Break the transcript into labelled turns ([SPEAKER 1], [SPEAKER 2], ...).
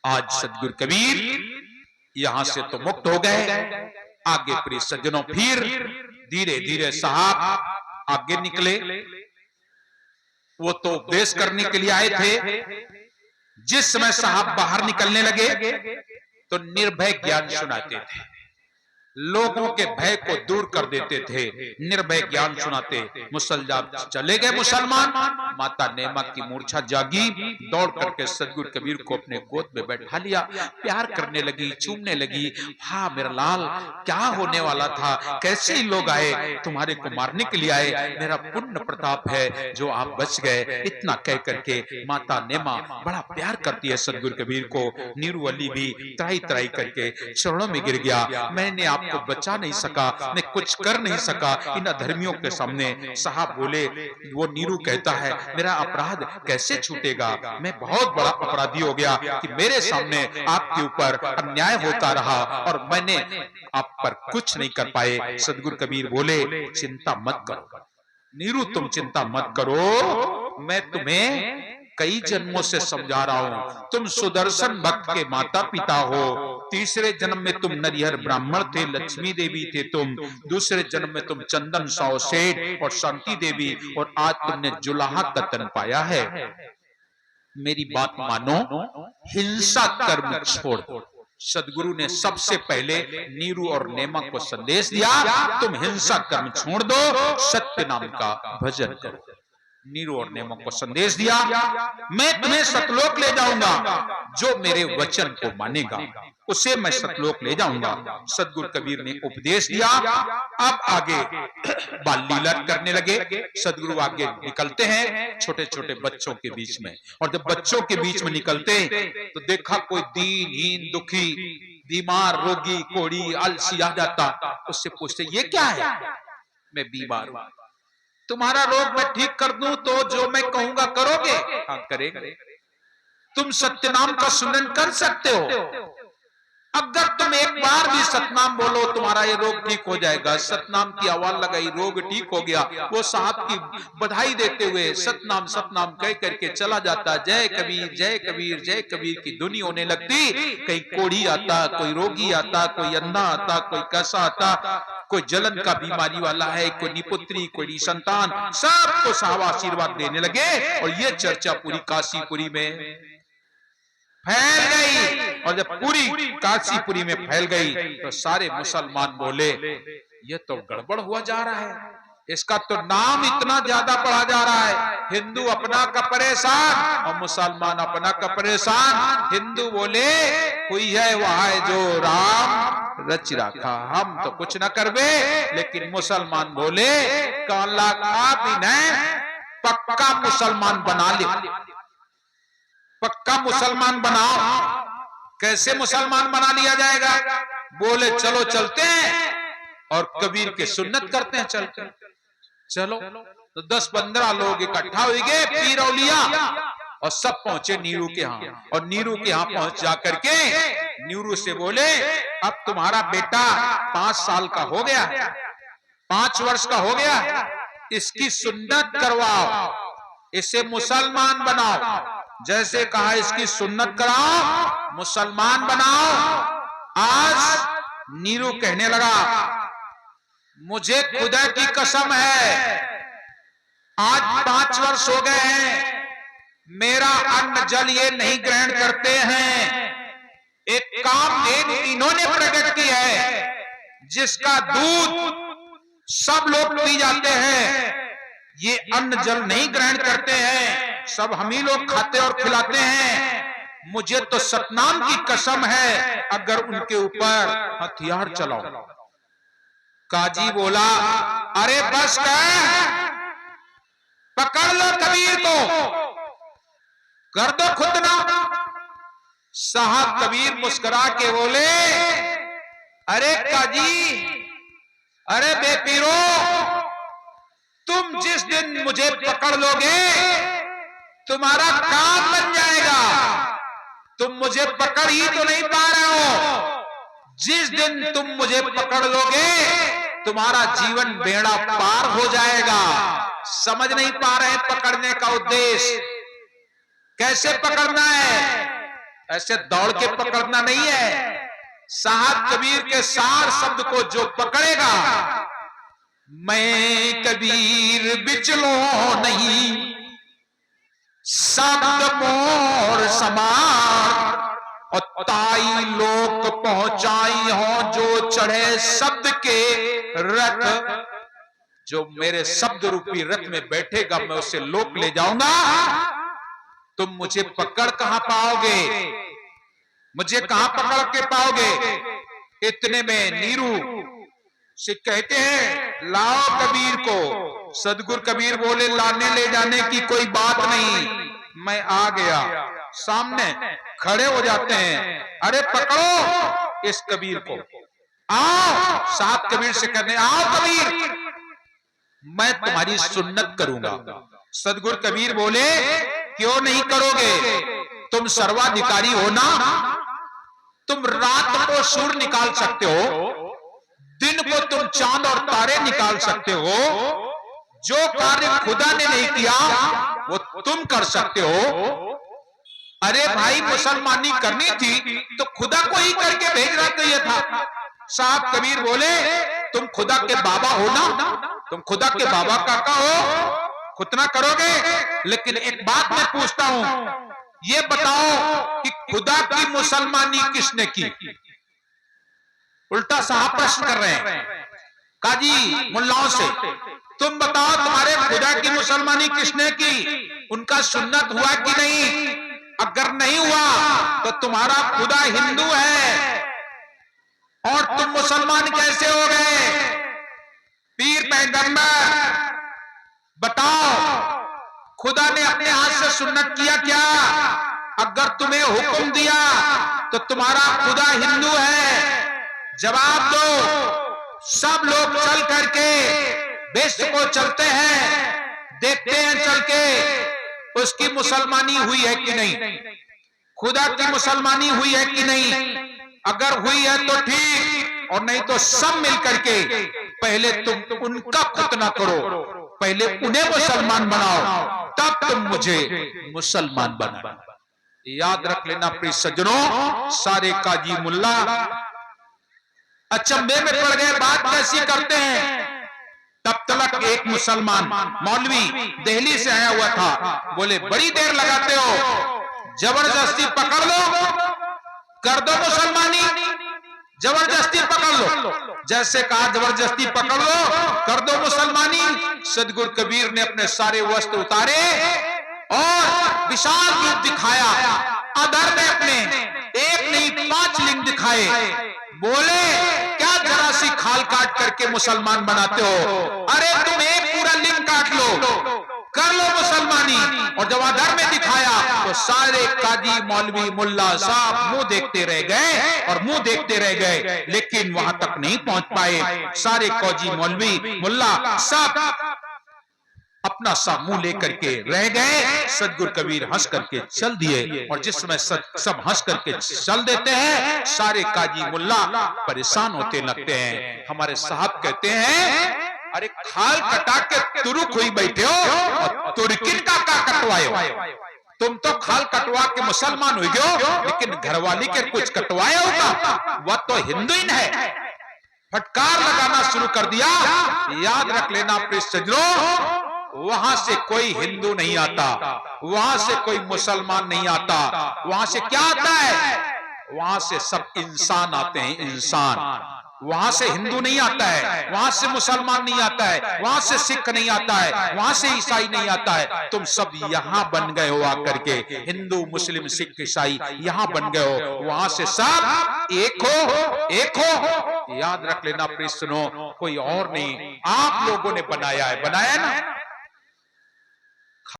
[SPEAKER 1] आज सदगुरु कबीर यहां से तो मुक्त हो गए। आगे प्रिय सज्जनों फिर धीरे धीरे साहब आगे निकले। वो तो उपदेश करने के लिए आए थे। जिस समय साहब बाहर निकलने लगे तो निर्भय ज्ञान सुनाते थे, लोगों के भय को दूर कर देते थे, निर्भय ज्ञान सुनाते। मुसलमान चले गए मुसलमान। माता नेमा की मूर्छा जागी, दौड़ करके सदगुरु कबीर को अपने गोद में बैठा लिया, प्यार करने लगी, चूमने लगी। हाँ मेरा लाल, क्या होने वाला था, कैसे ही लोग आए, तुम्हारे को मारने के लिए आए, मेरा पुण्य प्रताप है जो आप बच गए। इतना कह करके माता नेमा बड़ा प्यार करती है सदगुरु कबीर को। नीरू अली भी त्राई त्राई करके चरणों में गिर गया। मैंने आपको बचा नहीं सका, मैं कुछ कर नहीं सका इन अधर्मियों के सामने। साहब बोले, वो नीरू कहता है मेरा अपराध कैसे छूटेगा, मैं बहुत बड़ा अपराधी हो गया कि मेरे सामने आपके ऊपर अन्याय होता रहा और मैंने आप पर कुछ नहीं कर पाए। सदगुरु कबीर बोले चिंता मत करो नीरू, तुम चिंता मत करो, मैं तुम्हें कई जन्मों से समझा रहा हूं। तुम सुदर्शन भक्त के माता पिता हो। तीसरे जन्म में तुम नरिहर ब्राह्मण थे, लक्ष्मी देवी थे तुम। दूसरे जन्म में तुम चंदन साव सेठ और शांति देवी, और आज तुमने जुलाहा का तन पाया है। मेरी बात मानो, हिंसा कर्म छोड़ दो। सदगुरु ने सबसे पहले नीरू और नेमा को संदेश दिया, तुम हिंसा कर्म छोड़ दो, सत्य नाम का भजन करो। नीरू और नेमा को संदेश दिया, मैं तुम्हें सतलोक ले जाऊंगा, जो मेरे वचन को मानेगा उसे मैं सतलोक ले जाऊंगा। सदगुरु कबीर ने उपदेश दिया। अब आगे बाल लीला करने लगे। सदगुरु आगे निकलते हैं छोटे छोटे बच्चों के बीच में, और जब बच्चों के बीच में निकलते तो देखा कोई दीनहीन दुखी बीमार रोगी कोढ़ी आलसी आ जाता। उससे पूछते ये क्या है, मैं बीमार हूं, तुम्हारा रोग मैं ठीक कर दूं तो जो मैं कहूंगा करोगे? हाँ करेंगे। तुम सत्यनाम का सुमिरन कर सकते हो, अगर तुम एक बार भी सतनाम बोलो तुम्हारा ये रोग ठीक हो जाएगा। सतनाम की आवाज लगाई, रोग ठीक हो गया। वो साहब की बधाई देते हुए सतनाम सतनाम कह करके चला जाता। जय कबीर जय कबीर जय कबीर की धुनी होने लगती। कहीं कोढ़ी आता, कोई रोगी आता, कोई अंधा आता, कोई कैसा आता, कोई जलन का बीमारी वाला है, कोई निपुत्री, कोई निसंतान, सबको साहब आशीर्वाद देने लगे। और ये चर्चा पूरी काशीपुरी में फैल गई। और जब पूरी काशीपुरी में फैल गई तो सारे मुसलमान बोले ये तो गड़बड़ हुआ जा रहा है, इसका तो नाम इतना ज्यादा बढ़ा जा रहा है। हिंदू अपना का परेशान और मुसलमान अपना का परेशान। हिंदू बोले हुई है वह है जो राम रच रखा, हम तो कुछ न करबे। लेकिन मुसलमान बोले काला आप इन्हें पक्का मुसलमान बना ले, पक्का मुसलमान बनाओ। कैसे मुसलमान बना लिया जाएगा? बोले चलो चलते हैं और कबीर के सुन्नत करते हैं। चलते चलो तो 10-15 लोग इकट्ठा हो गए, पीर औलिया, और सब पहुंचे नीरू के यहाँ। और नीरू के यहाँ पहुंच जाकर के नीरू से बोले अब तुम्हारा बेटा 5 साल का हो गया, 5 वर्ष का हो गया, इसकी सुन्नत करवाओ, इसे मुसलमान बनाओ। जैसे कहा इसकी सुन्नत कराओ, मुसलमान बनाओ। आज नीरू कहने लगा मुझे खुदा की कसम है, आज 5 वर्ष हो गए हैं, मेरा अन्न जल ये नहीं ग्रहण करते हैं। एक कामधेनु इन्होंने प्रकट की है जिसका दूध सब लोग पी जाते हैं, ये अन्न जल नहीं ग्रहण करते हैं, सब हम ही लोग खाते और खिलाते हैं। मुझे तो सतनाम की कसम है अगर उनके ऊपर हथियार चलाओ। काजी बोला अरे बस कर, पकड़ लो कबीर को, कर दो खुदना। साहब कबीर मुस्कुरा के बोले अरे काजी, अरे बेपीरो, तुम जिस दिन मुझे पकड़ लोगे तुम्हारा काम बन जाएगा। तुम मुझे पकड़ ही तो नहीं पा रहे हो, जिस दिन तुम मुझे पकड़ लोगे तुम्हारा जीवन बेड़ा पार हो जाएगा। समझ नहीं पा रहे पकड़ने का उद्देश्य, कैसे पकड़ना है? ऐसे दौड़ के पकड़ना नहीं है। साहब कबीर के सार शब्द को जो पकड़ेगा, मैं कबीर बिचलो नहीं, शब्द मोर समान, और ताई लोक पहुंचाई हो जो चढ़े शब्द के रथ। जो मेरे शब्द रूपी रथ में बैठेगा मैं उसे लोक ले जाऊंगा। तुम मुझे पकड़ कहां पाओगे, मुझे कहां पकड़ के पाओगे। इतने में नीरू से कहते हैं लाओ कबीर को। सदगुरु कबीर बोले लाने ले जाने की कोई बात नहीं, मैं आ गया। सामने खड़े हो जाते हैं, अरे पकड़ो इस कबीर को, आओ। साहब कबीर से कहते हैं आओ कबीर, मैं तुम्हारी सुन्नत करूंगा। सदगुरु कबीर बोले क्यों नहीं करोगे, तुम सर्वाधिकारी हो ना। तुम रात को सूर्य निकाल सकते हो, दिन को तुम चांद और तारे निकाल सकते हो। जो कार्य खुदा ने नहीं किया वो तुम कर सकते हो। अरे भाई मुसलमानी करनी थी तो खुदा को ही करके भेजना चाहिए था। साहब कबीर बोले तुम खुदा के बाबा हो ना, तुम खुदा के बाबा काका हो, खुतना करोगे। लेकिन एक बात मैं पूछता हूं, ये बताओ कि खुदा की मुसलमानी किसने की। उल्टा साहब प्रश्न कर रहे हैं काजी मुल्लाओं से, तुम बताओ तुम्हारे खुदा की मुसलमानी किसने की, उनका सुन्नत हुआ कि नहीं। अगर नहीं हुआ तो तुम्हारा खुदा हिंदू है और तुम मुसलमान कैसे हो गए। पीर पैगंबर बताओ खुदा ने अपने हाथ से सुन्नत किया क्या। अगर तुम्हें हुक्म दिया तो तुम्हारा खुदा हिंदू है, जवाब दो। सब लोग चल करके बेश्त को चलते हैं, देखते हैं चल के उसकी मुसलमानी हुई है कि नहीं, खुदा की मुसलमानी हुई है कि नहीं। अगर हुई है तो ठीक, और नहीं तो सब मिल करके पहले तुम उनका खुतना करो, पहले उन्हें मुसलमान बनाओ, तब तुम मुझे मुसलमान बना। याद रख लेना प्रिय सज्जनों, सारे काजी मुल्ला अचंभे में पड़ गए, बात कैसी करते हैं। तब तक एक मुसलमान मौलवी दिल्ली से आया हुआ था, बोले बड़ी देर लगाते हो, जबरदस्ती पकड़ लो, कर दो मुसलमानी, जबरदस्ती पकड़ लो। जैसे कहा जबरदस्ती पकड़ लो, कर दो मुसलमानी। सदगुरु कबीर ने अपने सारे वस्त्र उतारे और विशाल रूप दिखाया। अधर में अपने एक नहीं 5 लिंग दिखाए। बोले क्या जरा सी खाल काट करके मुसलमान बनाते हो। अरे तुम एक पूरा लिंग काट लो, कर लो मुसलमानी। और जब अधर में दिखाया तो सारे काजी मौलवी मुल्ला साहब मुंह देखते रह गए और मुंह देखते रह गए, लेकिन वहां तक नहीं पहुंच पाए। सारे काजी मौलवी मुल्ला सब अपना सा मुंह लेकर के रह गए। सदगुरु कबीर हंस करके चल दिए, और जिस समय सब हंस करके चल देते हैं, सारे काजी मुल्ला परेशान होते लगते हैं। हमारे साहब कहते हैं अरे खाल कटा के तुरुक हुई बैठे हो और तुर्किन का कटवाए हो। तुम तो खाल कटवा के मुसलमान हुई हो, लेकिन घरवाली के कुछ कटवाए होगा, वह तो हिंदू ही है। फटकार लगाना शुरू कर दिया। याद रख लेना प्रिय सज्जनों, वहां से कोई हिंदू नहीं आता, वहां से कोई मुसलमान नहीं आता। वहां से क्या आता है, वहां से सब इंसान आते हैं, इंसान। वहां से हिंदू नहीं आता है, वहां से मुसलमान नहीं आता है, वहां से सिख नहीं आता है, वहां से ईसाई नहीं आता है। तुम सब यहां बन गए हो आकर के, हिंदू मुस्लिम सिख ईसाई यहां बन गए हो। वहां से सब एक हो, एक हो। याद रख लेना प्रिय सुनो, कोई और नहीं, आप लोगों ने बनाया है, बनाया ना।